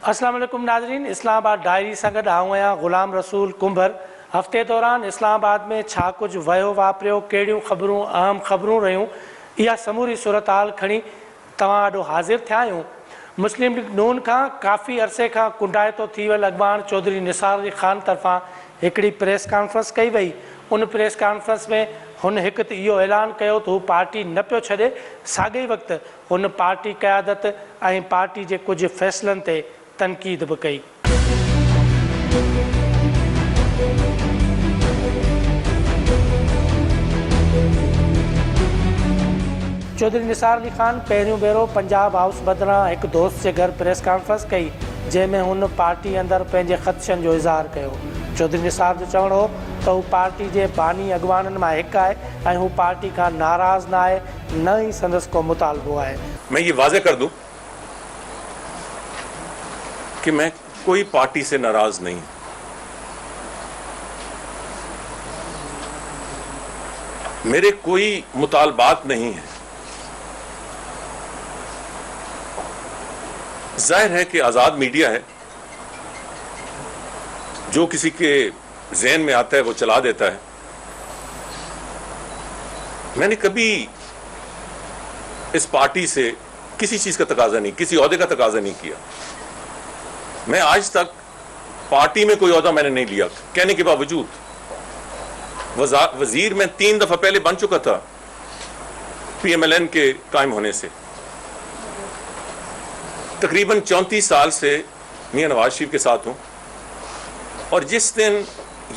अस्सलाम वालेकुम नाज़रीन, इस्लामाबाद डायरी सां गॾु आऊं आहियां ग़ुलाम रसूल कुंभर। हफ़्ते दौरान इस्लामाबाद में छा कुझु वियो वापिरियो, कहिड़ियूं ख़बरूं अहम ख़बरूं रहियूं, इहा समूरी सूरत हाल खणी तव्हां वटि हाज़िर थिया आहियूं। मुस्लिम लीग नून खां काफ़ी अरसे खां कुंडाइतो थी वियल अॻवान चौधरी निसार अली ख़ान तरफ़ां हिकिड़ी प्रेस कॉन्फ्रेंस कई वई। उन प्रेस कॉन्फ्रेंस में हुन हिकु त इहो ऐलान कयो त हू पार्टी न पियो छॾे, साॻे वक़्तु हुन पार्टी क़यादत ऐं पार्टी जे कुझु फ़ैसिलनि ते तनक़ीद भी कई। चौधरी निसार अली ख़ान पहिरियों भेरो पंजाब हाउस बदिरां हिकु दोस्त के घर प्रेस कॉन्फ्रेंस कई, जंहिंमें हुन पार्टी अंदर पंहिंजे ख़दशनि जो इज़हार कयो। चौधरी निसार जो चवणु हो त हू पार्टी के बानी अॻवाननि मां हिकु आहे ऐं हू पार्टी खां नाराज़ न आहे, न ही संदसि को मुतालबो आहे। मैं ये वाज़े कर दूं कि मैं कोई पार्टी से नाराज नहीं। मेरे कोई मुतालबात नहीं है। जाहिर है कि आज़ाद मीडिया है, जो किसी के ज़हन में आता है वो चला देता है। मैंने कभी इस पार्टी से किसी चीज़ का तकाजा नहीं, किसी ओहदे का तकाजा नहीं किया। मैं आज तक पार्टी में कोई ओहदा मैंने नहीं लिया, कहने के बावजूद वजीर में 3 दफ़ा पहले बन चुका था PMLN के कायम होने से। तकरीबन 34 साल से मियां नवाज शरीफ के साथ हूं, और जिस दिन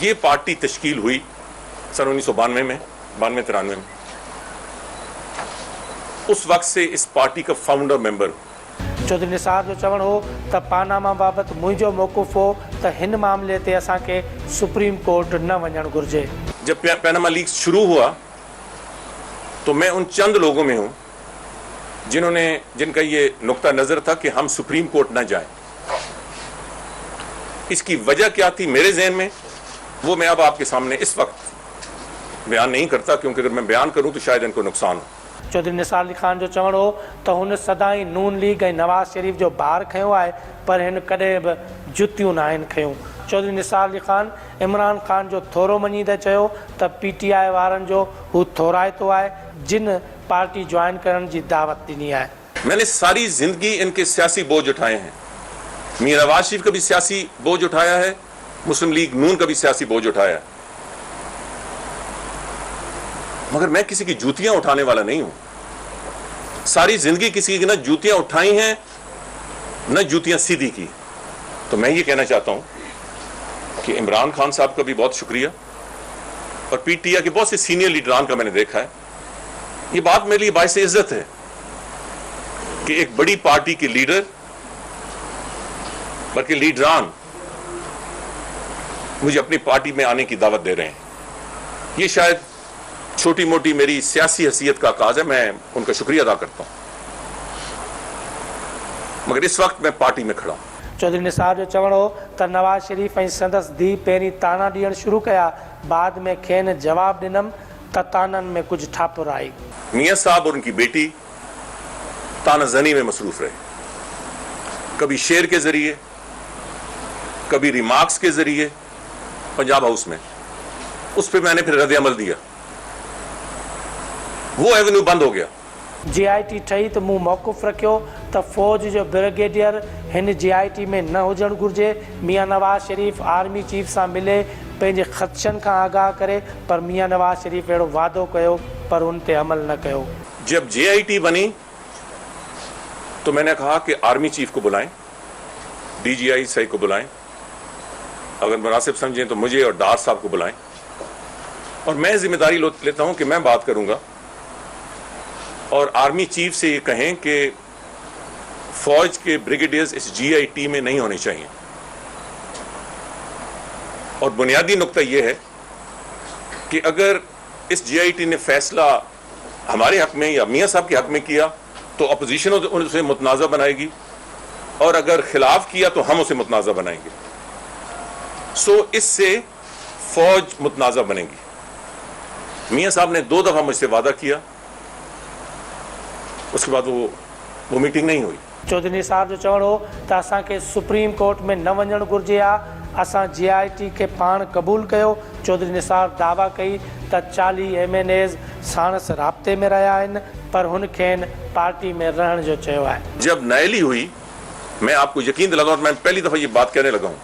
ये पार्टी तश्कील हुई सन 1992 में 92-93 में, उस वक्त से इस पार्टी का फाउंडर मेंबर हूं। चौधरी निसार जो चवणु हो त पानामा बाबति मुंहिंजो मौक़ुफ़ हो त हिन मामले ते असांखे सुप्रीम कोर्ट न वञणु घुरिजे। जब पैनामा लीक्स शुरू हुआ तो मैं उन चंद लोगों में हूं जिनका ये नुक्ता नजर था कि हम सुप्रीम कोर्ट न जाएं। इसकी वजह क्या थी मेरे ज़हन में, वो मैं अब आपके सामने इस वक्त बयान नहीं करता, क्योंकि अगर मैं बयान करूं तो शायद इनको नुकसान हो। चौधरी निसार अली ख़ान जो चवणु हो त हुन सदाई नून लीग ऐं नवाज़ शरीफ जो बार खयो आहे, पर हिन कॾहिं बि जुतियूं न आहिनि खयूं। चौधरी निसार अली ख़ान इमरान ख़ान जो थोरो मञीदे चयो त PTI वारनि जो हू थोराइतो आहे, जिन पार्टी ज्वाइन करण जी दावत ॾिनी आहे। मैंने सारी जिंदगी इनके सियासी बोझ उठाए हैं। मियां नवाज शरीफ का भी सियासी बोझ उठाया है, मुस्लिम लीग नून का भी सियासी बोझ उठाया है, मगर मैं किसी की जूतियां उठाने वाला नहीं हूं। सारी जिंदगी किसी की न जूतियां उठाई हैं न जूतियां सीधी की। तो मैं ये कहना चाहता हूं कि इमरान खान साहब का भी बहुत शुक्रिया, और PTI के बहुत से सीनियर लीडरान का मैंने देखा है। ये बात मेरे लिए बाइस इज्जत है कि एक बड़ी पार्टी के लीडर, बल्कि लीडरान, मुझे अपनी पार्टी में आने की दावत दे रहे हैं। ये शायद छोटी मोटी मेरी सियासी हैसियत का काज है, मैं उनका शुक्रिया अदा करता हूं, मगर इस वक्त मैं पार्टी में खड़ा हूं। चौधरी निसार जो चवणु हो त नवाज शरीफ ऐं संदसि धीउ पहिरीं ताना ॾियणु शुरू कया, बाद में खेनि जवाब ॾिनमि त ताननि में कुझु ठापुर आई। मियां साहब और उनकी बेटी तानाजनी में मसरूफ रहे, कभी शेर के जरिए, कभी रिमार्क्स के जरिए पंजाब हाउस में। उस पर मैंने फिर रद्द अमल दिया, वो एवेन्यू बंद हो गया। GIT ठही त मूं मौक़ुफ़ रखियो त फ़ौज जो ब्रिगेडियर हिन GIT में न हुजणु घुरिजे। मियां नवाज शरीफ आर्मी चीफ सां मिले, पंहिंजे ख़दशनि खां आगाह करे, पर मियां नवाज शरीफ अहिड़ो वादो कयो पर उन ते अमल न कयो। जब JIT बनी तो मैंने कहा कि आर्मी चीफ को बुलाएं, DGI सही को बुलाएं, अगर मुनासिब समझें तो मुझे और डार साहब को बुलाएं, और मैं जिम्मेदारी लेता हूं कि मैं बात करूंगा और आर्मी चीफ से ये कहें कि फौज के ब्रिगेडियर्स इस GIT में नहीं होने चाहिए। और बुनियादी नुक्ता यह है कि अगर इस GIT ने फैसला हमारे हक में या मियां साहब के हक में किया तो अपोजिशन उसे मुतनाज़ा बनाएगी, और अगर खिलाफ किया तो हम उसे मुतनाज़ा बनाएंगे। सो इससे फौज मुतनाज़ा बनेगी। मियां साहब ने 2 दफ़ा मुझसे वादा किया, उसके बाद वो मीटिंग नहीं हुई। चौधरी निसार जो चवणु हो त असांखे सुप्रीम कोर्ट में न वञणु घुरिजे हा, असां JIT खे पाण क़बूल कयो। चौधरी निसार दावा कई त 40 MNAs साणसि राब्ते में रहिया आहिनि, पर हुन खेनि पार्टी में रहण जो चयो आहे। जब नाअहली हुई, मैं आपको यकीन दिलाता हूं, मैं पहली दफा ये बात कहने लगा हूं,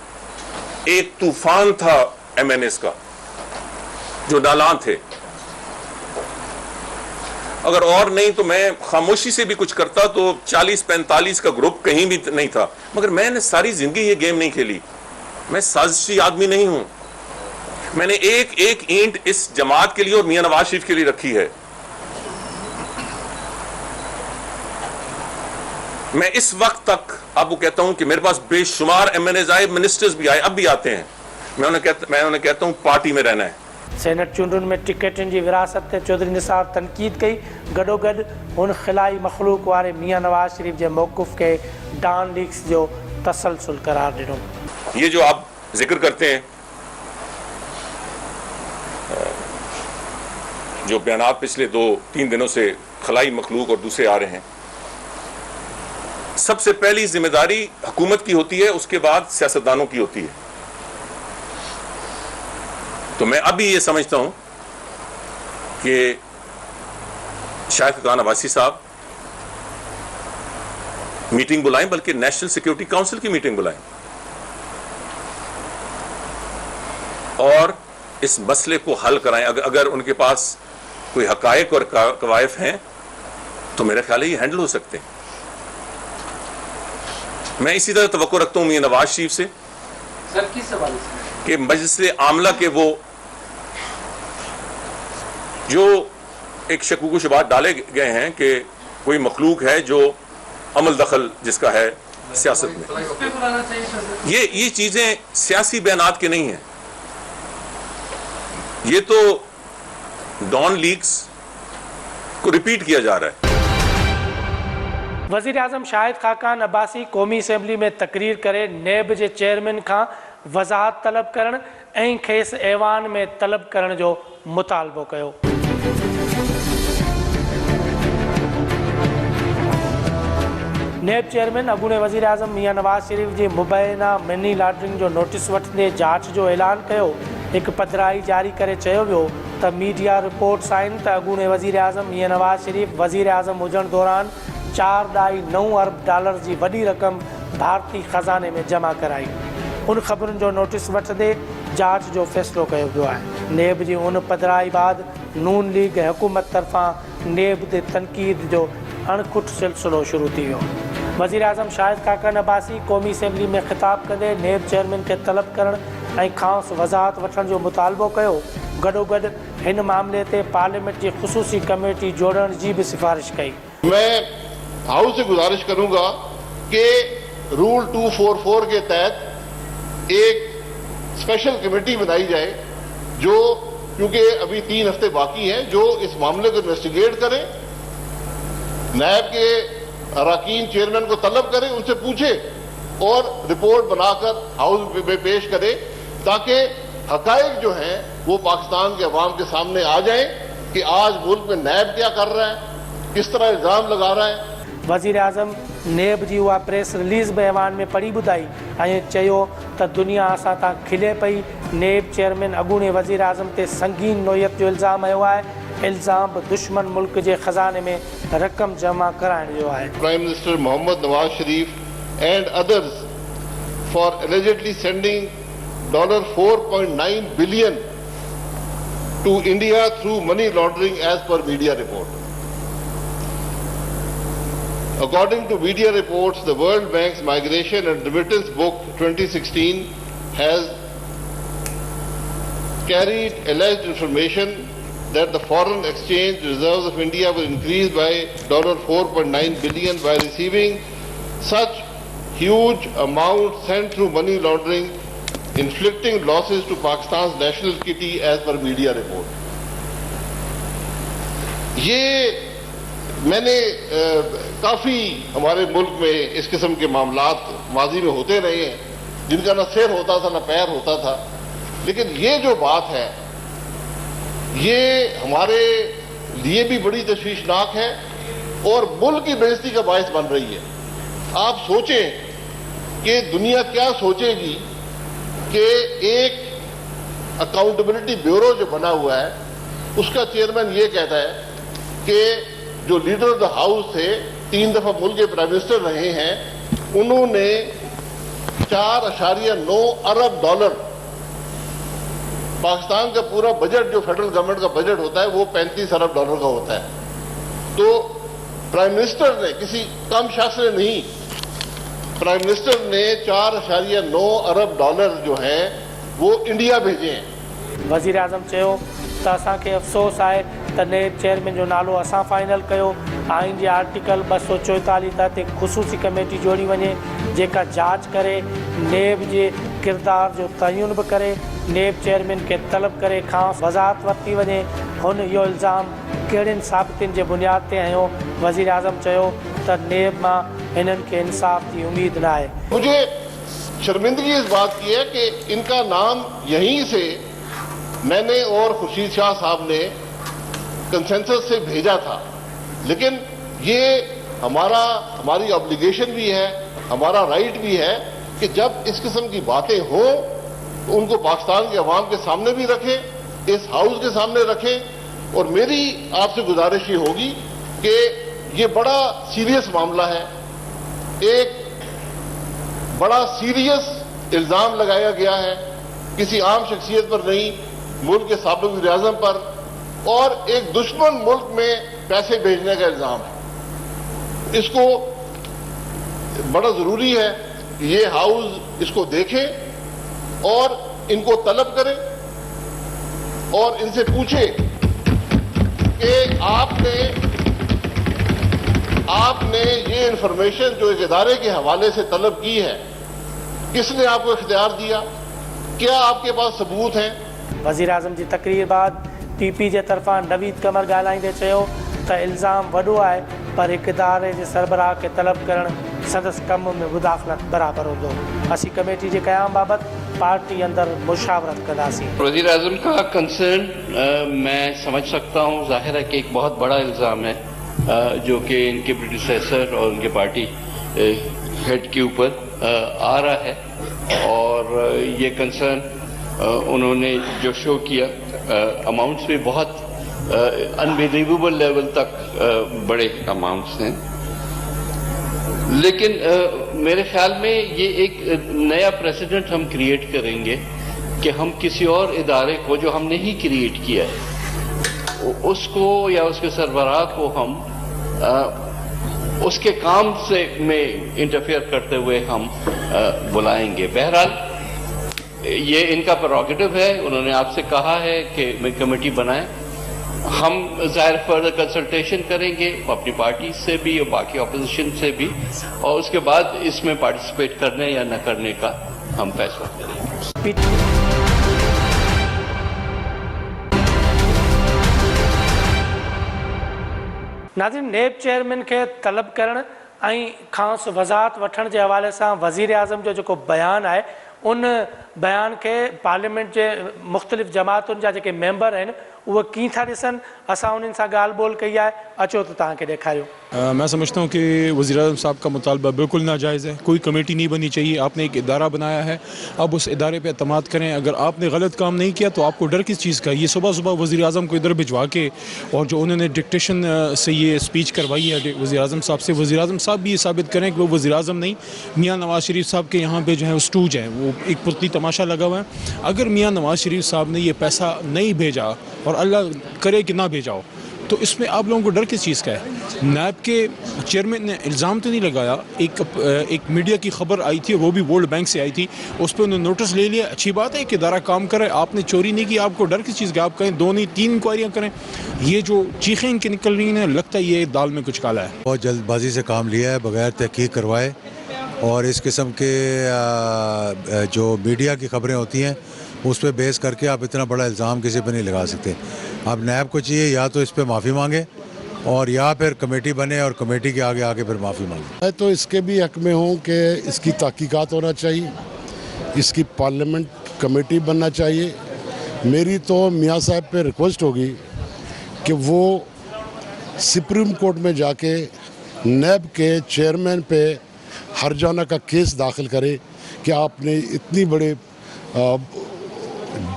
एक तूफान था MNAs का जो नालान थे। अगर और नहीं तो मैं खामोशी से भी कुछ करता तो 40-45 का ग्रुप कहीं भी नहीं था। मगर मैंने सारी जिंदगी ये गेम नहीं खेली, मैं साजिशी आदमी नहीं हूं। मैंने एक एक ईंट इस जमात के लिए और मियां नवाज शरीफ के लिए रखी है। मैं इस वक्त तक आपको कहता हूं कि मेरे पास बेशुमार MNAs आए, मिनिस्टर्स भी आए, अब भी आते हैं। मैं उन्हें कहता हूं पार्टी में रहना है। सेनेट चूंडुनि में टिकटनि जी विरासत ते चौधरी निसार तनक़ीद कई, गॾोगॾु हुन ख़िलाई मखलूक वारे मियां नवाज शरीफ जे मौक़िफ़ खे डॉन लीक्स जो तसलसल करार ॾिनो। ये जो आप जिक्र करते हैं, जो बयानात पिछले 2-3 दिनों से खलाई मखलूक और दूसरे आ रहे हैं, सबसे पहली जिम्मेदारी हुकूमत की होती है, उसके बाद सियासतदानों की होती है। तो मैं अभी ये समझता हूं कि शाहिद खान अब्बासी साहब मीटिंग बुलाएं, बल्कि नेशनल सिक्योरिटी काउंसिल की मीटिंग बुलाएं और इस मसले को हल कराएं। अगर उनके पास कोई हकायक और कवायफ हैं तो मेरा ख्याल है ये हैंडल हो सकते हैं। मैं इसी तरह तवक्को रखता हूं मियां नवाज शरीफ से सर, किस सवाल से कि मजलिस आमला के वो जो एक शकूक व शुबहात डाले गए हैं कि कोई मखलूक है जो अमल दखल जिसका है सियासत में, ये चीजें सियासी बयानात के नहीं हैं, ये तो डॉन लीक्स को रिपीट किया जा रहा है। वज़ीर आज़म शाहिद खाकान अब्बासी क़ौमी असम्बली में तकरीर करे नेब जे चेयरमैन खां वज़ाहत तलब करण ऐं खेसि ऐवान में तलब करण जो मुतालबो कयो। नेब चेयरमैन अॻूणे वज़ीर आज़म मियां नवाज शरीफ जी मुबैना मनी लॉन्ड्रिंग जो नोटिस वठंदे जांच जो ऐलान कयो। हिकु पधिराई जारी करे चयो वियो त मीडिया रिपोर्ट्स आहिनि त अॻूणे वज़ीर आज़म मियां नवाज शरीफ वज़ीर आज़म हुजण दौरान 4.9 अरब डॉलर जी वॾी रक़म भारतीय ख़ज़ाने में जमा कराई। उन ख़बरुनि जो नोटिस वठंदे जांच जो फ़ैसिलो कयो वियो आहे। नेब जी उन पधिराई बाद नून लीग हुकूमत तरफ़ां नेब ते तनक़ीद जो अणखुट सिलसिलो शुरू थी वियो। वज़ीर आज़म शाहिद खाकान अब्बासी क़ौमी असम्बली में ख़िताब कंदे नेब चेयरमैन खे तलब करण ऐं खांसि वज़ाहत वठण जो मुतालबो कयो। गॾोगॾु हिन मामले ते पार्लियामेंट जी ख़ुसूसी कमेटी जोड़ण जी भी सिफारिश कई। मैं हाउस से गुजारिश करूंगा कि रूल 244 के तहत एक स्पेशल कमेटी बनाई जाए जो, क्योंकि अभी 3 हफ्ते बाकी हैं, जो इस मामले को इन्वेस्टिगेट करे, नायब के अराकीन चेयरमैन को तलब करे, उनसे पूछे और रिपोर्ट बनाकर हाउस में पेश करे, ताकि हकायक जो हैं वो पाकिस्तान के अवाम के सामने आ जाए कि आज मुल्क में नायब क्या कर रहा है, किस तरह इल्ज़ाम लगा रहा है। वज़ीर आज़म नेब जी उहा प्रेस रिलीज़ बि ऐवान में पढ़ी ॿुधाई ऐं चयो त दुनिया असां तां खिले पई। नेब चेयरमैन अॻूणे वज़ीर आज़म ते संगीन नोयत जो इल्ज़ाम हयो आहे। इल्ज़ाम बि दुश्मन मुल्क जे ख़ज़ाने में रक़म जमा कराइण जो आहे। Prime minister Mohammad Nawaz Sharif and others for allegedly sending $4.9 billion to India through money laundering as per media report. According to media reports, the World Bank's Migration and Remittance Book 2016 has carried alleged information that the foreign exchange reserves of India will increase by $4.9 billion by receiving such huge amounts sent through money laundering, inflicting losses to Pakistan's national kitty as per media report. ये मैंने काफ़ी हमारे मुल्क में इस किस्म के मामलात माजी में होते रहे हैं, जिनका न सिर होता था न पैर होता था, लेकिन ये जो बात है ये हमारे लिए भी बड़ी तशवीशनाक है और मुल्क की बेइज्जती का बायस बन रही है। آپ سوچیں کہ دنیا کیا سوچے گی کہ ایک اکاؤنٹیبلٹی بیورو جو بنا ہوا ہے اس کا چیئرمین یہ کہتا ہے کہ جو لیڈر آف دا ہاؤس تھے 3 دفعہ ملک کے پرائم منسٹر رہے ہیں انہوں نے 4.9 ارب ڈالر پاکستان کا پورا بجٹ جو فیڈرل گورنمنٹ کا بجٹ ہوتا ہے وہ 35 ارب ڈالر کا ہوتا ہے. تو پرائم منسٹر نے کسی کم شخص نے نہیں, پرائم منسٹر نے 4.9 ارب ڈالر جو ہیں وہ انڈیا بھیجے ہیں. वज़ीर आज़म चयो त असांखे अफ़सोस आहे त नेब चेयरमैन जो नालो असां फाइनल कयो. आइन जे आर्टिकल 244 तहत हिकु ख़ुसूसी कमेटी जोड़ी वञे जेका जांच करे, नेब जे किरदार जो तयन बि करे, नेब चेयरमैन खे तलब करे खां वज़ाहत वरिती वञे हुन इहो इल्ज़ाम कहिड़ियुनि साबितियुनि जे बुनियाद ते हयो. वज़ीर आज़म चयो त नेब मां हिननि खे इंसाफ़ जी उम्मीद न आहे. मुझे शर्मिंदगी इस बात की है कि इनका नाम यहीं से मैंने और खुर्शीद शाह साहब ने कंसेंसस से भेजा था, लेकिन ये हमारी ऑब्लिगेशन भी है, हमारा राइट भी है कि जब इस किस्म की बातें हों तो उनको पाकिस्तान के अवाम के सामने भी रखें, इस हाउस के सामने रखें. और मेरी आपसे गुजारिश ये होगी कि ये बड़ा सीरियस मामला है, एक बड़ा सीरियस इल्ज़ाम लगाया गया है, किसी आम शख्सियत पर नहीं, मुल्क के साबिक़ वज़ीर-ए-आज़म पर, और एक दुश्मन मुल्क में पैसे भेजने का इल्ज़ाम है. इसको बड़ा ज़रूरी है कि ये हाउस इसको देखे और इनको तलब करे और इनसे पूछे कि आपने ये इंफॉर्मेशन जो एक इदारे के हवाले से तलब की है, किसने आपको इख्तियार दिया, क्या आपके पास सबूत हैं. वज़ीर आज़म जी तकरीर बाद पीपी जे तरफ़ां नवीद कमर ॻाल्हाईंदे चयो त इल्ज़ाम वॾो आहे पर हिकु इदारे जे सरबराह खे तलब करणु संदसि कम में मुदाख़लत बराबरि हूंदो. असीं कमेटी जे क़याम बाबति पार्टी अंदर मुशावरत कंदासीं. वज़ीर आज़म का कंसर्न मैं समझ सकता हूँ. ज़ाहिर है कि एक बहुत बड़ा इल्ज़ाम है जो कि इनके प्रेडिसेसर और उनके पार्टी हेड के ऊपर आ रहा है, और ये कंसर्न उन्होंने जो शो किया अमाउंट्स भी बहुत अनबिलीवेबल लेवल तक बड़े अमाउंट्स हैं. लेकिन मेरे ख्याल में ये एक नया प्रेसिडेंट हम क्रिएट करेंगे कि हम किसी और इदारे को जो हमने ही क्रिएट किया है उसको या उसके सरबराह को हम उसके काम से में इंटरफेयर करते हुए हम बुलाएंगे. बहरहाल ये इनका प्रेरोगेटिव है, उन्होंने आपसे कहा है कि कमेटी बनाएं. हम ज़ाहिर फर्दर कंसल्टेशन करेंगे अपनी पार्टी से भी और बाकी अपोजिशन से भी, और उसके बाद इसमें पार्टिसिपेट करने या न करने का हम फैसला करेंगे. नाज़रीन, नेब चेयरमैन खे तलब करण ऐं खांसि वज़ाहत वठण जे हवाले सां वज़ीर आज़म जो जेको बयानु आहे उन बयान खे पार्लियामेंट जे मुख़्तलिफ़ जमातुनि जा जेके मेंबर आहिनि उहे कीअं था ॾिसनि. असां उन्हनि सां ॻाल्हि ॿोल कई आहे, अचो त तव्हांखे ॾेखारियो. मैं समझता हूँ कि वज़ीर-ए-आज़म साहब का मुतालबा बिल्कुल नाजायज़ है. कोई कमेटी नहीं बनी चाहिए. आपने एक इदारा बनाया है, अब उस इदारे पे एतमाद करें. अगर आपने गलत काम नहीं किया तो आपको डर किस चीज़ का. ये सुबह सुबह वज़ीर-ए-आज़म को इधर भिजवा के और जो उन्होंने डिक्टेशन से ये स्पीच करवाई है वज़ीर-ए-आज़म साहब से, वज़ीर-ए-आज़म साहब भी ये साबित करें कि वो वज़ीर-ए-आज़म नहीं, मियाँ नवाज़ शरीफ साहब के यहाँ पे जो है वो स्टूज हैं, वो एक पुतली तमाशा लगा हुआ है. अगर मियाँ नवाज़ शरीफ साहब ने ये पैसा नहीं भेजा और अल्लाह करे कि ना भेजा हो तो इसमें आप लोगों को डर किस चीज़ का है. नैब के चेयरमैन ने इल्ज़ाम तो नहीं लगाया. एक मीडिया की खबर आई थी, वो भी वर्ल्ड बैंक से आई थी, उस पर उन्होंने नोटिस ले लिया. अच्छी बात है कि इदारा काम करे. आपने चोरी नहीं की, आपको डर किस चीज़ का. आप कहें 2 नहीं 3 इंक्वायरियाँ करें. ये जो चीखें इनकी निकल रही हैं, लगता है ये दाल में कुछ काला है. बहुत जल्दबाजी से काम लिया है, बगैर तहकीक करवाए, और इस किस्म के जो मीडिया की खबरें होती हैं उस पर बेस करके आप इतना बड़ा इल्ज़ाम किसी पर नहीं लगा सकते. अब नैब को चाहिए या तो इस पर माफ़ी मांगे और या फिर कमेटी बने और कमेटी के आगे आके फिर माफ़ी मांगे. मैं तो इसके भी हक में हूँ कि इसकी तहकीकात होना चाहिए, इसकी पार्लियामेंट कमेटी बनना चाहिए. मेरी तो मियाँ साहब पे रिक्वेस्ट होगी कि वो सुप्रीम कोर्ट में जाके नैब के चेयरमैन पे हरजाना का केस दाखिल करे कि आपने इतनी बड़े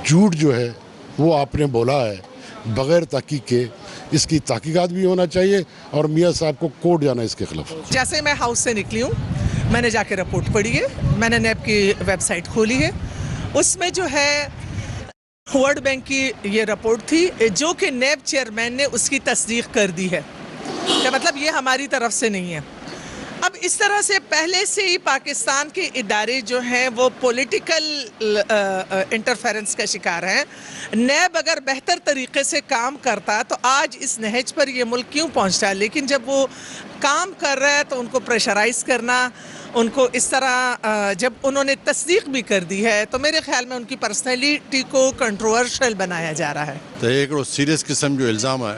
झूठ जो है वो आपने बोला है बग़ैर तहकीक के। इसकी तहकीकात भी होना चाहिए और मियाँ साहब को कोर्ट जाना इसके खिलाफ। जैसे मैं हाउस से निकली हूँ मैंने जाके रिपोर्ट पढ़ी है, मैंने नैब की वेबसाइट खोली है, उसमें जो है वर्ल्ड बैंक की ये रिपोर्ट थी जो कि नैब चेयरमैन ने उसकी तस्दीक कर दी है, क्या मतलब ये हमारी तरफ से नहीं है। अब इस तरह से पहले से ही पाकिस्तान के इदारे जो हैं वो पॉलिटिकल इंटरफेरेंस का शिकार हैं। नैब अगर बेहतर तरीके से काम करता तो आज इस नहज पर ये मुल्क क्यों पहुंचता है, लेकिन जब वो काम कर रहा है तो उनको प्रेशराइज़ करना, उनको इस तरह जब उन्होंने तस्दीक भी कर दी है तो मेरे ख्याल में उनकी पर्सनैलिटी को कंट्रोवर्शियल बनाया जा रहा है। तो एक सीरियस किस्म जो इल्ज़ाम है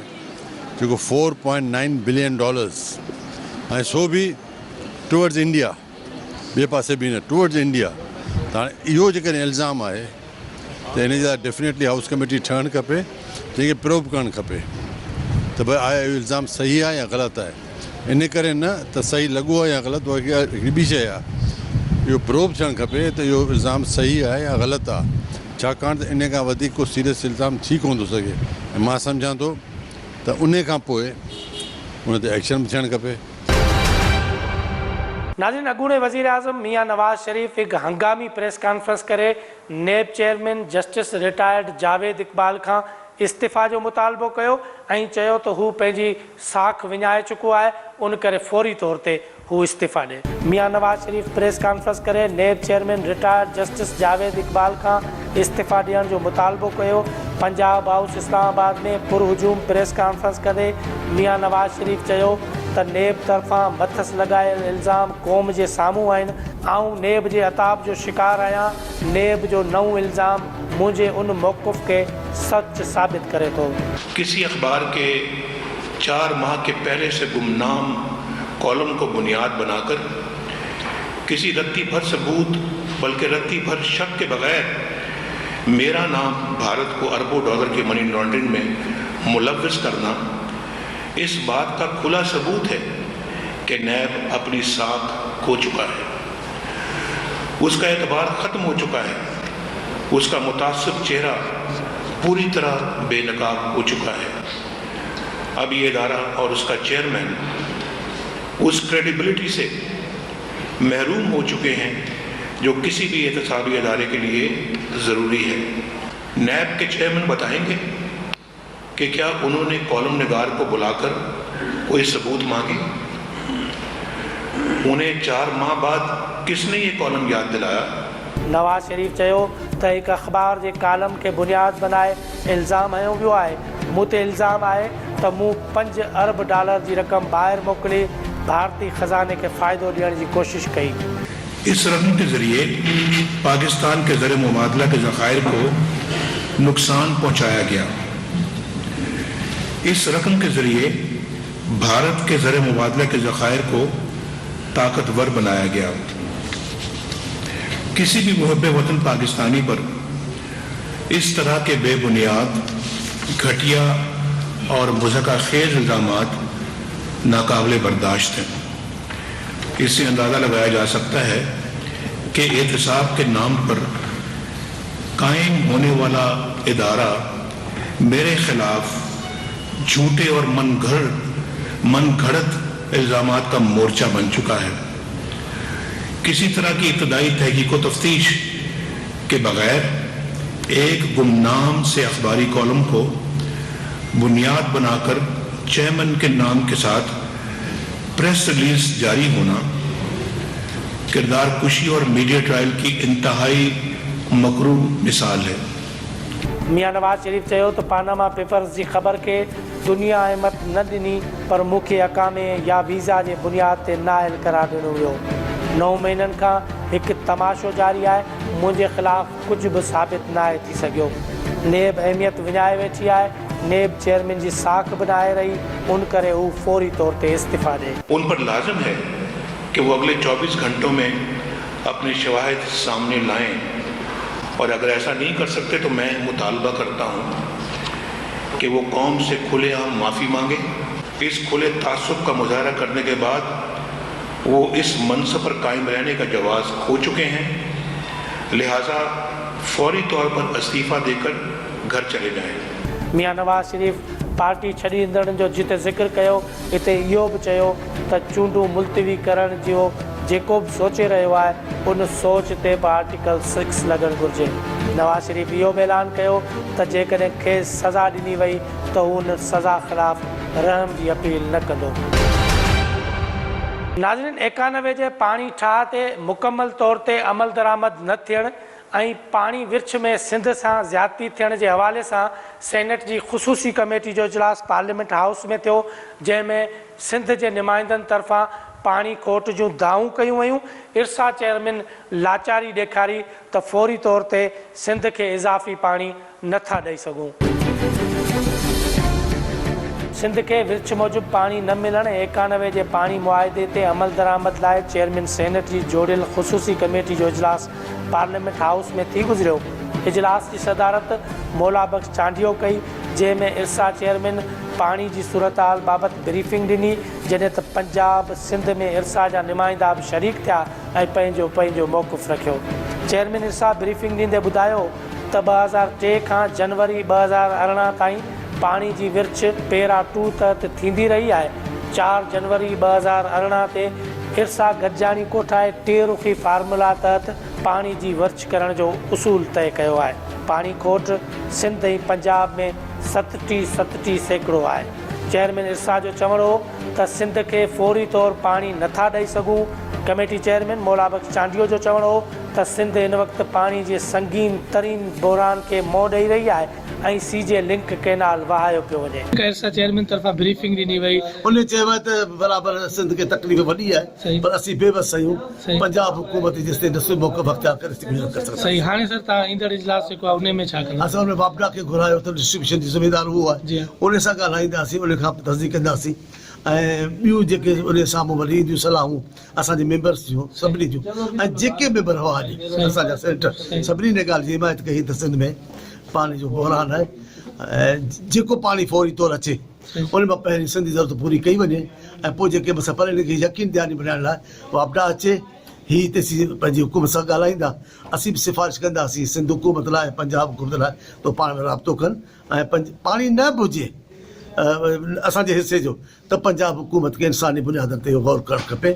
जो $4.9 बिलियन ऐं सो बि टुवर्ड्स इंडिया, ॿिए पासे बि न, टुवर्ड्स इंडिया। त हाणे इहो जेकॾहिं इल्ज़ाम आहे त इन जा डेफिनेटली हाउस कमेटी ठहणु खपे, जंहिंखे प्रोब करणु खपे त भई आहे इहो इल्ज़ाम सही आहे या ग़लति आहे। इन करे न त सही लॻो आहे या ग़लति, हिकिड़ी ॿी शइ आहे, इहो प्रोब थियणु खपे त इहो इल्ज़ाम सही आहे या ग़लति आहे, छाकाणि त इन खां वधीक को सीरियस इल्ज़ाम थी कोन थो सघे। ऐं मां सम्झां थो त उन खां पोइ उन ते एक्शन बि थियणु खपे। नाज़रीन, अॻूणे वज़ीर आज़म मियाँ नवाज़ शरीफ़ एक हंगामी प्रेस कॉन्फ्रेंस करे NAB chairman justice retired Javed Iqbal Khan इस्तीफ़ा जो मुतालबो कयो ऐं चयो त हू पंहिंजी साख विञाए चुको आहे, उन करे फौरी तौर ते हू इस्तीफ़ा ॾे। मियाँ नवाज़ शरीफ़ प्रेस कॉन्फ्रेंस करे NAB chairman retired justice Javed Iqbal Khan इस्तीफ़ा ॾियण जो मुतालबो कयो। पंजाब हाउस इस्लामाबाद में पुरहुजूम प्रेस कॉन्फ्रेंस करे मियाँ नवाज़ शरीफ़ चयो त नेब तरफ़ां मथस लॻायल इल्ज़ाम क़ौम जे साम्हूं आहिनि, आऊं नेब जे अताब जो शिकार आहियां। नेब जो नओं इल्ज़ाम मुझे उन मौक़िफ़ के सच साबित करे तो। किसी अखबार के 4 माह के पहले से गुमनाम कॉलम को बुनियाद बनाकर किसी रत्ती भर सबूत बल्कि रत्ती भर शक के बगैर मेरा नाम भारत को अरबों डॉलर की मनी लॉन्ड्रिंग में मुलव्वस करना इस बात का खुला सबूत है कि नैब अपनी साख खो चुका है, उसका एतबार ख़त्म हो चुका है, उसका मुतासिब चेहरा पूरी तरह बेनकाब हो चुका है। अब ये इदारा और उसका चेयरमैन उस क्रेडिबिलिटी से महरूम हो चुके हैं जो किसी भी एहतसाबी इदारे के लिए ज़रूरी है। नैब के चेयरमैन बताएंगे कि क्या उन्होंने कॉलम निगार को बुलाकर कोई सबूत मांगे, उन्हें 4 माह बाद किसने ये कॉलम याद दिलाया। नवाज़ शरीफ़ चयो त एक अख़बार जे कालम के बुनियाद बनाए इल्ज़ाम हयो वियो आहे। मूं ते इल्ज़ाम आहे त मूं $5 अरब जी रक़म ॿाहिरि मोकिले भारतीय ख़ज़ाने के फ़ाइदो ॾियण जी कोशिश कई। इस रकम के ज़रिए पाकिस्तान के ज़र मुबादला के ज़खायर को नुकसान पहुँचाया गया। इस रकम के ज़रिए भारत के ज़र मुबादला के ज़खायर को ताकतवर बनाया गया। किसी भी मुहब्बे वतन पाकिस्तानी पर इस तरह के बेबुनियाद, घटिया और मुज़क्क़ाखेज़ इल्ज़ामात नाकाबिले बर्दाश्त हैं। इससे अंदाज़ा लगाया जा सकता है कि एहतसाब के नाम पर कायम होने वाला इदारा मेरे खिलाफ झूठे और मन घड़त इल्ज़ामात का मोर्चा बन चुका है। किसी तरह की इब्तदाई तहकीक व तफ्तीश के बगैर एक गुमनाम से अखबारी कॉलम को बुनियाद बनाकर चेयरमैन के नाम के साथ प्रेस रिलीज जारी होना किरदार कुशी और मीडिया ट्रायल की इंतहाई मकरूह मिसाल है। मियाँ नवाज़ शरीफ़ चयो त पानामा पेपर्स जी ख़बर के दुनिया अहमियत न ॾिनी पर मूंखे अकामे या वीज़ा जे बुनियाद ते नाअहल करार ॾिनो वियो। 9 महीननि खां हिकु तमाशो जारी आहे, मुंहिंजे ख़िलाफ़ कुझु बि साबित न आहे थी सघियो। नेब अहमियत विञाए वेठी आहे, नेब चेयरमैन जी साख बि न आहे रही, उन करे हू फौरी तौर ते इस्तीफ़ा ॾे। उन पर लाजिम है कि वो अगले 24 घंटों में अपने शवाहिद सामने लाएं, और अगर ऐसा नहीं कर सकते तो मैं मुतालबा करता हूँ कि वो कौम से खुलेआम माफ़ी मांगे। इस खुले तासुब का मुजाहरा करने के बाद वो इस मनसब पर कायम रहने का जवाज़ खो चुके हैं, लिहाजा फौरी तौर पर इस्तीफ़ा देकर घर चले जाएं। मियां नवाज़ शरीफ़ पार्टी छॾींदड़नि जो जिते ज़िक्र कयो, हिते इहो बि चयो त चूंडूं मुलतवी करण जो जेको बि सोचे रहियो आहे उन सोच ते बि आर्टिकल 6 लॻणु घुरिजे। नवाज़ शरीफ़ इहो बि ऐलान कयो त जेकॾहिं खेसि सज़ा ॾिनी वई त हू उन सज़ा ख़िलाफ़ रहम जी अपील न कंदो। नाज़रीन, 91 जे पाणी ठाह ते मुकमल तौर ते अमल दरामद न थियण ऐं पाणी विर्छ में सिंध सां ज़्यादती थियण जे हवाले सां सेनेट जी ख़ुसूसी कमेटी जो इजलास पार्लियामेंट हाउस में थियो, जंहिंमें सिंध जे नुमाइंदनि तरफ़ां पाणी खोट जूं दावूं कयूं वयूं। इरसा चेयरमैन लाचारी ॾेखारी त फौरी तौर ते सिंध खे इज़ाफ़ी पाणी नथा ॾेई सघूं। सिंध खे विर्छ मूजिबि पाणी न मिलण ऐं 91 जे पाणी मुआहिदे ते अमल दरामद लाइ चेयरमैन सेनेट जी जोड़ियल ख़ुसूसी कमेटी जो इजलास पार्लियामेंट हाउस में थी गुज़रियो। इजलास जी सदारत मौला बख्श चांडियो कई, जंहिंमें इरसा चेयरमैन पाणी जी सूरत हाल बाबति ब्रीफिंग ॾिनी, जॾहिं त पंजाब सिंध में इरसा जा नुमाइंदा बि शरीक थिया ऐं पंहिंजो पंहिंजो मौक़िफ़ रखियो। चेयरमैन इरसा ब्रीफिंग ॾींदे ॿुधायो त 2003 खां जनवरी 2018 ताईं पाणी जी विर्छ पेरा 2 तहत थींदी रही आहे। 4 जनवरी 2018 ते इरसा गॾिजाणी कोठाए 3 रुखी फार्मूला तहत पाणी जी विर्छ करण जो उसूल तय कयो आहे। पाणी खोट सिंध ऐं पंजाब में 37% आहे। चेयरमैन इरसा जो चवणो हो त सिंध खे फौरी तौर पाणी नथा ॾेई सघूं। कमेटी चेयरमैन मौला बख्श चांडियो जो चवणो हो त सिंध हिन वक़्तु पाणी जे संगीन तरीन बहरान खे मुंहुं ॾेई रही आहे ऐं सीजे लिंक कैनाल वहायो पियो वञे। इरसा चेयरमैन तरफ़ां ब्रीफिंग ॾिनी वई, उन चयो आहे त बराबरि सिंध खे तकलीफ़ वॾी आहे, पर असीं बेबस आहियूं। पंजाब हुकूमत जेसिताईं ॾिसो मौक़िफ़ अख़्तियार करे सही। हाणे सर तव्हां ईंदड़ इजलास जेको आहे उन में छा कंदा? असां उन बाबडा खे घुरायो त डिस्ट्रीब्यूशन जी ज़िम्मेदार उहो आहे, उन सां ॻाल्हाईंदासीं, उन खां तस्दीक कंदासीं ऐं ॿियूं जेके उन साम्हूं वरी ईंदियूं सलाहूं असांजे मेंबर्स जूं सभिनी जूं ऐं जेके मेंबर हुआ अॼु असांजा सेनेटर सभिनी ने ॻाल्हि जी हिमायत कई त सिंध में पाणी जो बहरान आहे ऐं जेको पाणी फौरी तौर अचे उन मां पहिरीं सिंधी ज़रूरत पूरी कई वञे ऐं पोइ जेके बसि परे खे यकीन ध्यानु बनाइण लाइ वापडा अचे। ही हिते पंहिंजी हुकूमत सां ॻाल्हाईंदा, असीं बि सिफ़ारिश कंदासीं सिंध हुकूमत लाइ पंजाब हुकूमत लाइ तो पाण में राब्तो कनि ऐं पाणी न बि हुजे असांजे हिसे जो त पंजाब हुकूमत खे इंसानी बुनियादनि ते गौर करणु खपे।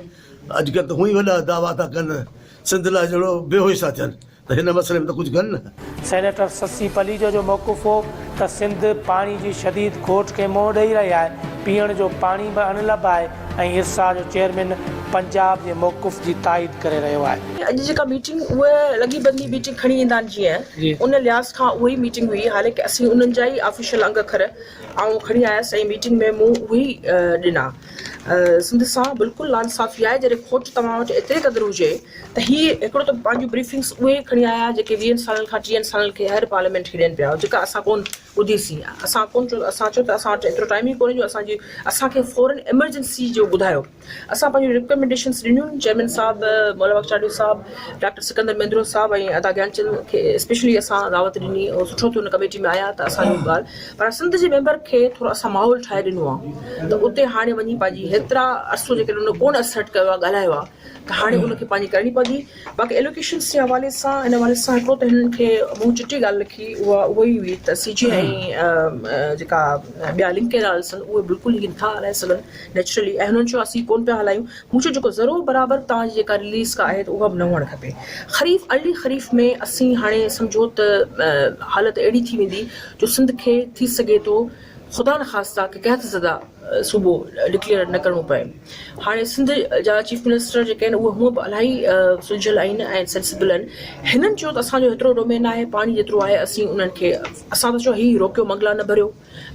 अॼुकल्ह त हुई वॾा दावा था कनि सिंध लाइ जहिड़ो बेहोश था थियनि, त हिन मसइले में त कुझु कनि न। सेनेटर ससी पलीजो जो मौक़िफ़ हो त सिंध पाणी जी शदीद खोट खे मुंहुं ॾेई रही आहे, पीअण जो पाणी बि अनलब आहे ऐं इरसा जो चेयरमैन पंजाब जे मौक़िफ़ जी ताईद करे रहियो आहे। अॼु जेका मीटिंग उहे लॻी बंदी मीटिंग खणी ईंदा आहिनि जीअं उन लिहाज़ खां उहा ई मीटिंग हुई, हालांकि असीं उन्हनि जा ई ऑफिशियल अंग अखर ऐं खणी आयासीं ऐं मीटिंग में मूं उहे ई ॾिना। सिंध सां बिल्कुलु नाइंसाफ़ी आहे, जॾहिं खोट तव्हां वटि एतिरे क़दुरु हुजे त हीअ हिकिड़ो त पंहिंजूं ब्रीफिंग्स उहे खणी आया जेके 20 सालनि खां 30 सालनि खे हर पार्लियामेंट खे ॾियनि पिया, जेका असां कोन ॿुधीसीं। असां चयो त असां वटि एतिरो टाइम ई कोन्हे जो असांखे फौरन एमरजेंसी जो ॿुधायो। असां पंहिंजूं रिकमेंडेशन्स ॾिनियूं चेयरमैन साहिबु मौला बख्श चांडियो साहिबु डॉक्टर सिकंदर महेंद्रो साहिबु ऐं अदा ज्ञानचंद खे स्पेशली असां दावत ॾिनी ऐं सुठो थियो उन कमेटी में आया त असांजी ॻाल्हि पर सिंध जे मेंबर खे थोरो असां माहौल ठाहे ॾिनो आहे त उते हाणे वञी पंहिंजी हेतिरा अरसो जेकॾहिं उन कोन असर्ट कयो आहे ॻाल्हायो आहे त हाणे उनखे पंहिंजी करणी पवंदी। बाक़ी एलोकेशन्स जे हवाले सां हिन हवाले सां हिकिड़ो त हिननि खे मूं चिटी ॻाल्हि लिखी उहा ई हुई त सीजे ऐं जेका ॿिया लिंक कैनाल्स आहिनि उहे बिल्कुलु ई नथा हलाए सघनि नेचुरली ऐं हुननि चयो असीं कोन पिया हलायूं। मूं चयो जेको ज़रूरु बराबरि तव्हांजी जेका रिलीज़ का आहे त उहा बि न हुअणु खपे। ख़रीफ़ अर्ली ख़रीफ़ में असीं हाणे सम्झो त हालत अहिड़ी थी वेंदी जो सिंध खे थी सघे थो ख़ुदा न ख़ास्ता के कहत ज़दा सूबो डिक्लेयर न करिणो पए। हाणे सिंध जा चीफ मिनिस्टर जेके आहिनि उहे हूअं बि इलाही सुलझियल आहिनि ऐं सेंसिबल आहिनि। हिननि चयो त असांजो हेतिरो डोमेन आहे पाणी जेतिरो आहे असीं उन्हनि खे असां त चयो हीउ रोकियो मंगला न भरियो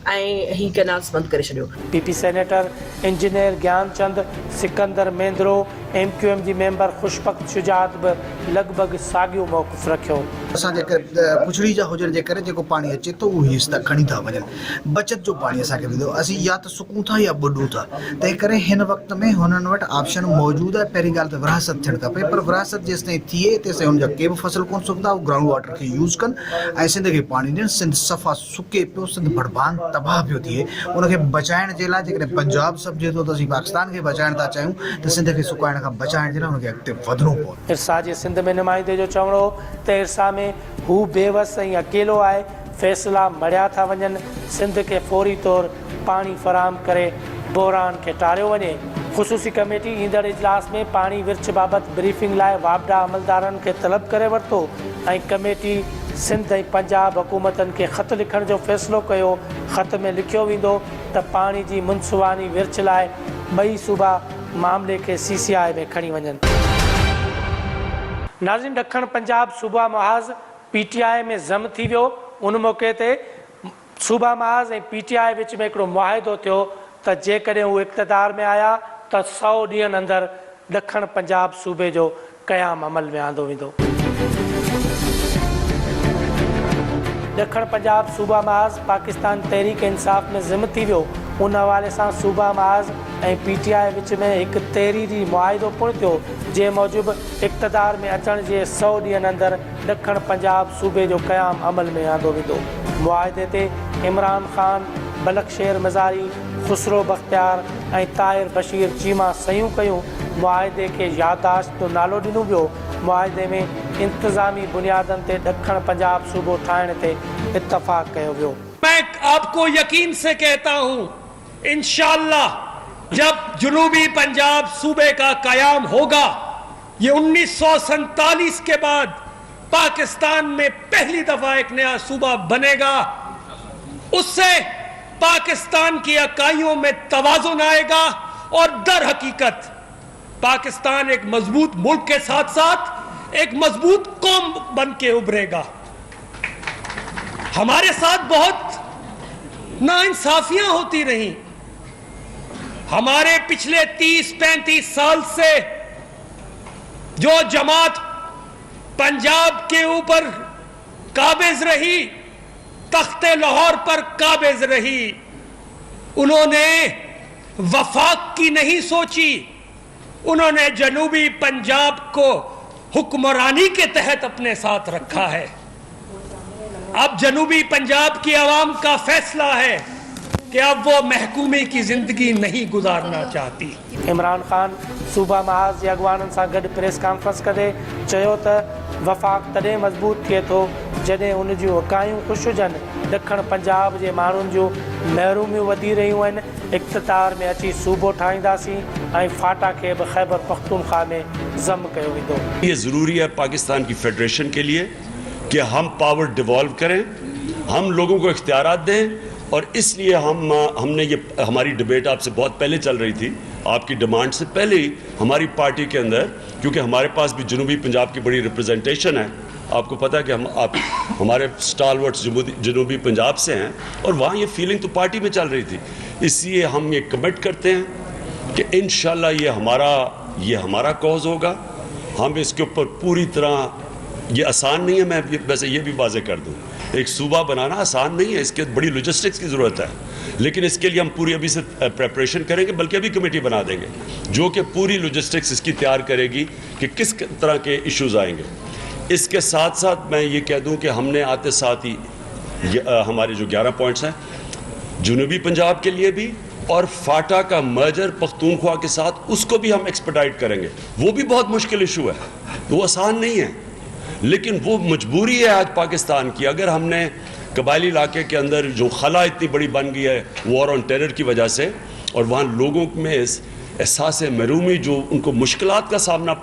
ऐं हीउ कैनाल्स बंदि करे छॾियो। PP senator engineer Gyanchand Sikandar Mandhro MQM जी मेंबर खुशबख्त शुजात बि लॻभॻि साॻियो मौक़िफ़ रखियो। असां जेके पुछड़ी जा हुजण जे करे जेको पाणी अचे थो उहो हिस्सा खणी था वञनि। बचत जो पाणी असांखे मिलंदो, असीं या त सुकून सकूं था या ॿुॾूं था, तंहिं करे हिन वक़्त में हुननि वटि ऑप्शन मौजूदु आहे। पहिरीं ॻाल्हि त विरासत थियणु खपे, पर विरासत जेसिताईं थिए तेसिताईं हुनजा के बि फसल कोन सघंदा, उहे ग्राउंड वाटर खे यूज़ कनि ऐं सिंध खे पाणी ॾियनि। सिंध सफ़ा सुके पियो, सिंध बर्बाद तबाह पियो थिए, उनखे बचाइण जे लाइ जेकॾहिं पंजाब सम्झे थो त असीं पाकिस्तान खे बचाइण था चाहियूं त सिंध खे सुकाइण खां बचाइण जे लाइ हुनखे अॻिते वधणो पवंदो। इरसा जे सिंध में नुमाइंदे जो चवणो हो त इरसा में हू बेवस ऐं अकेलो आहे, फ़ैसिला मड़िया था वञनि, सिंध खे फौरी तौर पाणी फराहम करे बहरान खे टारियो वञे। ख़ुसूसी कमेटी ईंदड़ इजलास में पाणी विर्छ बाबति ब्रीफिंग लाइ वापडा अमलदारनि खे तलब करे वरितो ऐं कमेटी सिंध ऐं पंजाब हुकूमतनि खे ख़त लिखण जो फ़ैसिलो कयो। ख़त में लिखियो वेंदो त पाणी जी मुंसिवानी विर्छ लाइ ॿई सूबा मामले खे CCI में खणी वञनि। नाज़रीन, ॾखण पंजाब सूबा महाज़ PTI में ज़म थी वियो। उन मौक़े ते सूबा महाज़ ऐं PTI विच में हिकिड़ो मुआहिदो थियो त जेकॾहिं उहे इक़्तिदार में आया त 100 ॾींहंनि अंदरि ॾखण पंजाब सूबे जो क़याम अमल में आंदो वेंदो। ॾखण पंजाब सूबा महाज़ पाकिस्तान तहरीक इंसाफ़ में ज़िम थी वियो। उन हवाले सां सूबा महाज़ ऐं PTI विच में हिकु तहरीरी मुआहिदो पुण थियो, जे मूजिबि इक़्तिदार में अचण जे 100 ॾींहंनि अंदरि ॾखण पंजाब सूबे जो क़याम अमल में आंदो वेंदो। मुआहिदे ते इमरान ख़ान, बलक शेर मज़ारी, खुसरो बख्तियार ऐं ताहिर बशीर चीमा सयूं कयूं। मुआहिदे खे याददाश्त जो नालो ॾिनो वियो। मुआहिदे में इंतज़ामी बुनियादनि ते ॾखण पंजाब सूबो ठाहिण ते इत्तफ़ाक़ कयो वियो। मैं आपको यकीन से कहता हूँ, इंशाअल्लाह जब जनूबी पंजाब सूबे का कयाम होगा, ये 1947 के बाद पाकिस्तान में पहली दफा एक नया सूबा बनेगा। उससे पाकिस्तान की इकाइयों में तवाज़ुन आएगा और दर हकीकत पाकिस्तान एक मजबूत मुल्क के साथ साथ एक मजबूत कौम बन के उभरेगा। हमारे साथ बहुत नाइंसाफियां होती रहीं। हमारे पिछले 30-35 साल से जो जमात पंजाब के ऊपर काबिज रही, तख्ते लाहौर पर काबिज रही, उन्होंने वफाक की नहीं सोची, उन्होंने जनूबी पंजाब को हुक्मरानी के तहत अपने साथ रखा है। अब जनूबी पंजाब की आवाम का फैसला है कि अब वो महकूमी की जिंदगी नहीं गुजारना चाहती। इमरान खान सूबा महाज़ जे अॻवाननि सां गॾु प्रेस कॉन्फ्रेंस कंदे चयो त वफ़ाक़ तॾहिं मज़बूत थिए थो जॾहिं उन जूं इकाइयूं ख़ुशि हुजनि। ॾखण पंजाब जे माण्हुनि जूं महिरूमियूं वधी रहियूं आहिनि। इक़्तिदार में अची सूबो ठाहींदासीं ऐं फाटा खे बि ख़ैबर पख्तूनख्वा में ज़म कयो वेंदो। ये ज़रूरी है पाकिस्तान की फेडरेशन के लिए कि हम पावर डिवॉल्व करें, हम लोगों को इख्तियारात दें, और इसलिए हमने ये हमारी डिबेट आपसे बहुत पहले चल रही थी, आपकी डिमांड से पहले ही हमारी पार्टी के अंदर, क्योंकि हमारे पास भी जनूबी पंजाब की बड़ी रिप्रेजेंटेशन है। आपको पता है कि हमारे स्टालवर्ड्स जनूबी पंजाब से हैं और वहाँ ये फीलिंग तो पार्टी में चल रही थी। इसलिए हम ये कमिट करते हैं कि इंशाल्लाह ये हमारा कॉज होगा। हम इसके ऊपर पूरी तरह, ये आसान नहीं है, मैं वैसे ये भी वाज़े कर दूँ, एक सूबा बनाना आसान नहीं है, इसके बड़ी लॉजिस्टिक्स की ज़रूरत है, लेकिन इसके लिए हम पूरी अभी से प्रेपरेशन करेंगे, बल्कि अभी कमेटी बना देंगे जो कि पूरी लॉजिस्टिक्स इसकी तैयार करेगी कि किस तरह के इश्यूज़ आएंगे। इसके साथ साथ मैं ये कह दूं कि हमने आते साथ ही हमारे जो 11 पॉइंट्स हैं जनूबी पंजाब के लिए भी, और फाटा का मर्जर पख्तूनख्वा के साथ, उसको भी हम एक्सपेडाइट करेंगे। वो भी बहुत मुश्किल इशू है, वो आसान नहीं है, लेकिन वो मजबूरी है आज पाकिस्तान की। अगर हमने कबायली इलाके के अंदर जो खला इतनी बड़ी बन गई है वॉर ऑन टेरर की वजह से, और वहाँ लोगों में एहसास महरूमी जो उनको मुश्किलात का सामना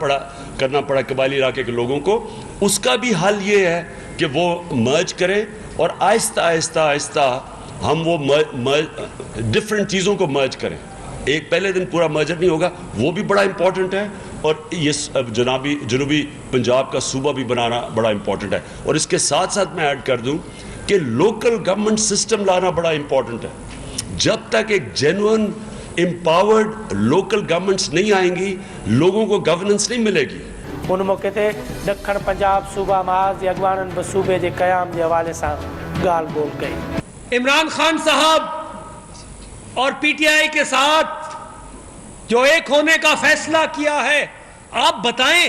करना पड़ा कबायली इलाके के लोगों को, उसका भी हल ये है कि वो मर्ज करें और आहिस्ता आहिस्ता आहिस्ता हम वो डिफरेंट चीज़ों को मर्ज करें। एक पहले दिन पूरा मर्जर नहीं होगा, वो भी बड़ा इंपॉर्टेंट है, और ये जनूबी पंजाब का सूबा भी बनाना बड़ा इंपॉर्टेंट है। और इसके साथ साथ मैं ऐड कर दूं कि लोकल गवर्नमेंट सिस्टम लाना बड़ा इंपॉर्टेंट है। जब तक एक जेन्युइन एम्पावर्ड लोकल गवर्नमेंट्स नहीं आएंगी, लोगों को गवर्नेंस नहीं मिलेगी। उन मौके ते ॾखण पंजाब सूबा महाज़ जे अॻवाननि बि सूबे जे क़याम जे हवाले सां ॻाल्हि ॿोल कई। इमरान खान साहब اور پی ٹی آئی کے ساتھ جو ایک ہونے کا فیصلہ کیا ہے، آپ بتائیں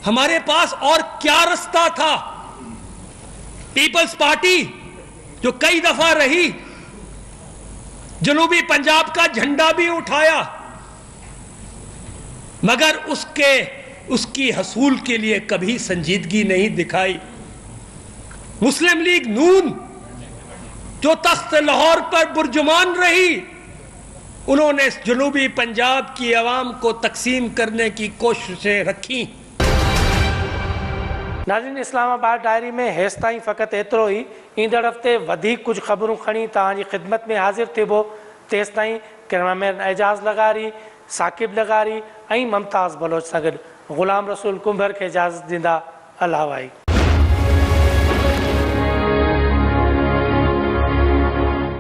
ہمارے پاس اور کیا رستہ تھا؟ پیپلز پارٹی جو کئی دفعہ رہی، جنوبی پنجاب کا جھنڈا بھی اٹھایا، مگر اس کی حصول کے لیے کبھی سنجیدگی نہیں دکھائی۔ مسلم لیگ نون جو تخت لاہور پر برجمان رہی، انہوں نے جنوبی پنجاب کی عوام کو تقسیم کرنے کی کوششیں رکھی۔ ناظرین، اسلام آباد ڈائری میں ہیس تائیں فقط ایترو ہی۔ ایندڑ ہفتے ودھیک کچھ خبروں کھڑی تاں جی خدمت میں حاضر تھیبو۔ تیس تائیں کیمرامین اعجاز لغاری، ثاقب لغاری، ممتاز بلوچ سگڈ غلام رسول کمبھر کے اجازت دیندا۔ اللہ وائی۔